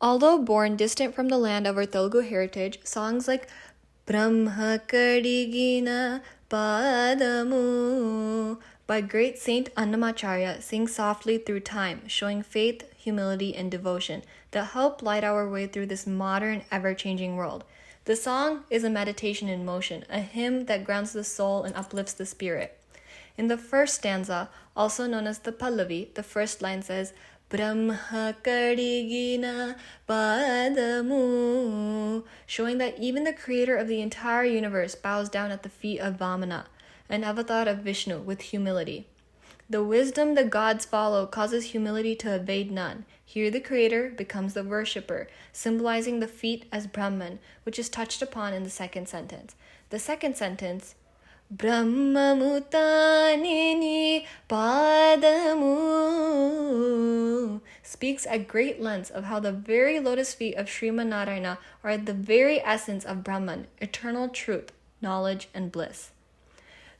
Although born distant from the land of our Telugu heritage, songs like Brahma Kadigina Padamu by great Saint Annamacharya sing softly through time, showing faith, humility, and devotion that help light our way through this modern, ever-changing world. The song is a meditation in motion, a hymn that grounds the soul and uplifts the spirit. In the first stanza, also known as the Pallavi, the first line says, Brahma Kadigina Padamu, showing that even the creator of the entire universe bows down at the feet of Vamana, an avatar of Vishnu, with humility. The wisdom the gods follow causes humility to evade none. Here the creator becomes the worshipper, symbolizing the feet as Brahman, which is touched upon in the second sentence. The second sentence, Brahmamutanini Padamu, speaks at great length of how the very lotus feet of Sriman Narayana are the very essence of Brahman, eternal truth, knowledge, and bliss.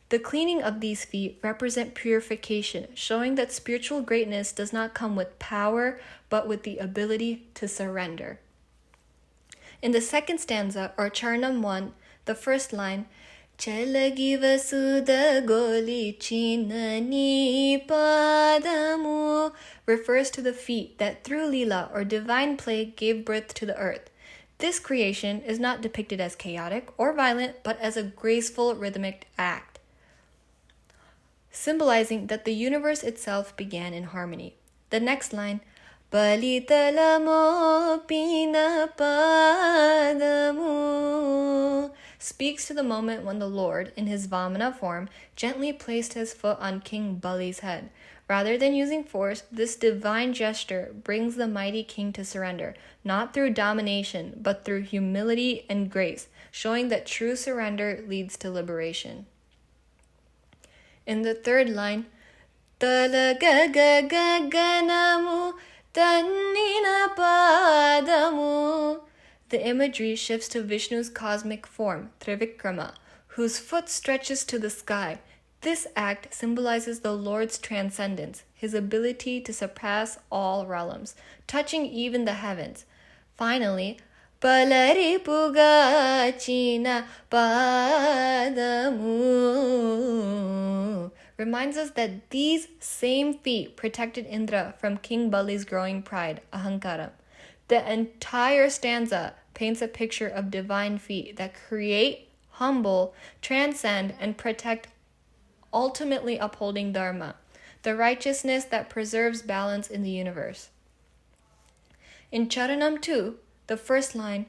The cleaning of these feet represent purification, showing that spiritual greatness does not come with power, but with the ability to surrender. In the second stanza, or Charanam 1, the first line, Chalagi Vasudha Goli Chinani Padamu, refers to the feet that through Leela or divine play gave birth to the earth. This creation is not depicted as chaotic or violent, but as a graceful rhythmic act, symbolizing that the universe itself began in harmony. The next line, Balitalamo Pina Padamu, speaks to the moment when the Lord, in his Vamana form, gently placed his foot on King Bali's head. Rather than using force, this divine gesture brings the mighty king to surrender, not through domination, but through humility and grace, showing that true surrender leads to liberation. In the third line, Talagagagaganamu Tannina Padamu, the imagery shifts to Vishnu's cosmic form, Trivikrama, whose foot stretches to the sky. This act symbolizes the Lord's transcendence, his ability to surpass all realms, touching even the heavens. Finally, Palari Pugachina Padamu reminds us that these same feet protected Indra from King Bali's growing pride, Ahankara. The entire stanza paints a picture of divine feet that create, humble, transcend, and protect, ultimately upholding Dharma, the righteousness that preserves balance in the universe. In Charanam 2, the first line,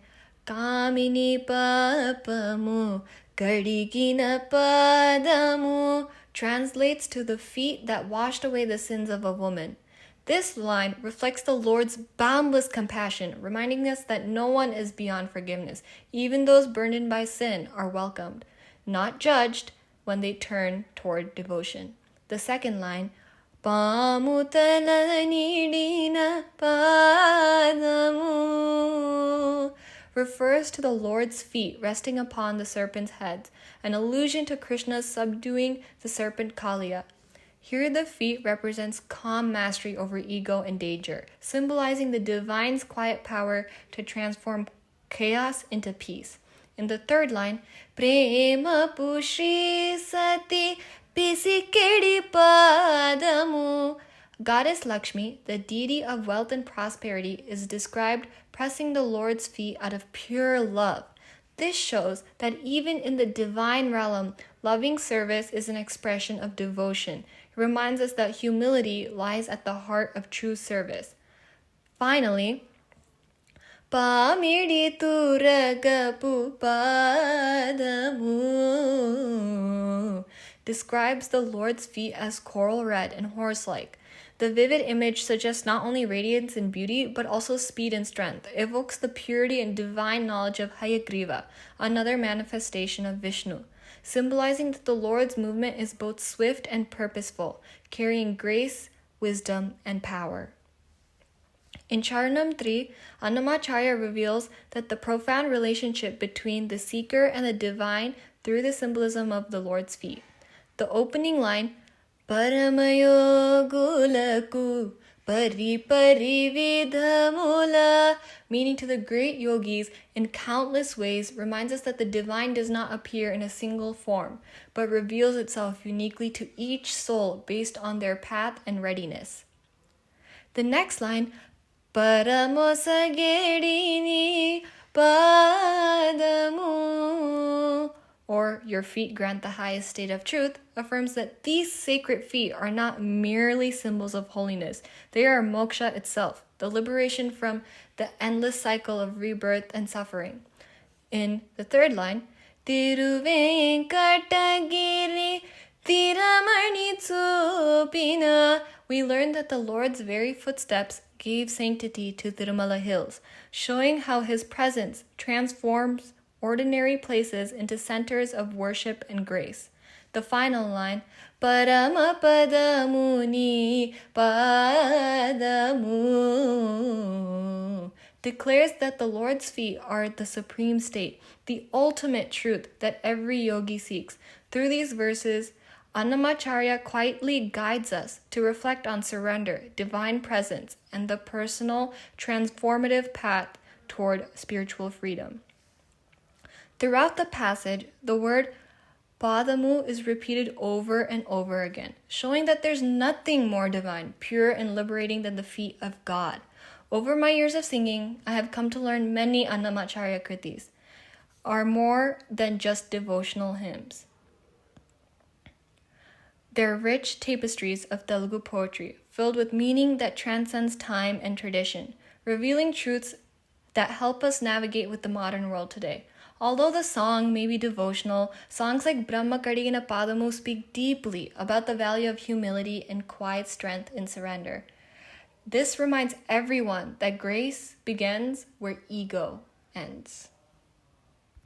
Kamini Papamu Gardigina Padamu, translates to the feet that washed away the sins of a woman. This line reflects the Lord's boundless compassion, reminding us that no one is beyond forgiveness. Even those burdened by sin are welcomed, not judged, when they turn toward devotion. The second line, Pamutalanidina Padamu, refers to the Lord's feet resting upon the serpent's head, an allusion to Krishna's subduing the serpent Kaliya. Here the feet represents calm mastery over ego and danger, symbolizing the divine's quiet power to transform chaos into peace. In the third line, Prema Pushri Sati Pisikedi Padamu, Goddess Lakshmi, the deity of wealth and prosperity, is described pressing the Lord's feet out of pure love. This shows that even in the divine realm, loving service is an expression of devotion. It reminds us that humility lies at the heart of true service. Finally, Pamidi Turagapu Padamu describes the Lord's feet as coral red and horse-like. The vivid image suggests not only radiance and beauty, but also speed and strength. It evokes the purity and divine knowledge of Hayagriva, another manifestation of Vishnu, symbolizing that the Lord's movement is both swift and purposeful, carrying grace, wisdom, and power. In Charanam 3, Annamacharya reveals that the profound relationship between the seeker and the divine through the symbolism of the Lord's feet. The opening line, Paramayogulaku Pari pari vidhamula, meaning to the great yogis in countless ways, reminds us that the divine does not appear in a single form, but reveals itself uniquely to each soul based on their path and readiness. The next line, Paramosagedini padamu, or your feet grant the highest state of truth, affirms that these sacred feet are not merely symbols of holiness. They are moksha itself, the liberation from the endless cycle of rebirth and suffering. In the third line, Tiruvenkatagiri Tiramani Tsupina, we learn that the Lord's very footsteps gave sanctity to Tirumala hills, showing how his presence transforms ordinary places into centers of worship and grace. The final line, Paramapadamuni Padamu, declares that the Lord's feet are the supreme state, the ultimate truth that every yogi seeks. Through these verses, Annamacharya quietly guides us to reflect on surrender, divine presence, and the personal, transformative path toward spiritual freedom. Throughout the passage, the word Padamu is repeated over and over again, showing that there's nothing more divine, pure, and liberating than the feet of God. Over my years of singing, I have come to learn many Annamacharya kritis are more than just devotional hymns. They're rich tapestries of Telugu poetry, filled with meaning that transcends time and tradition, revealing truths that help us navigate with the modern world today. Although the song may be devotional, songs like Brahma Kadigina Padamu speak deeply about the value of humility and quiet strength in surrender. This reminds everyone that grace begins where ego ends.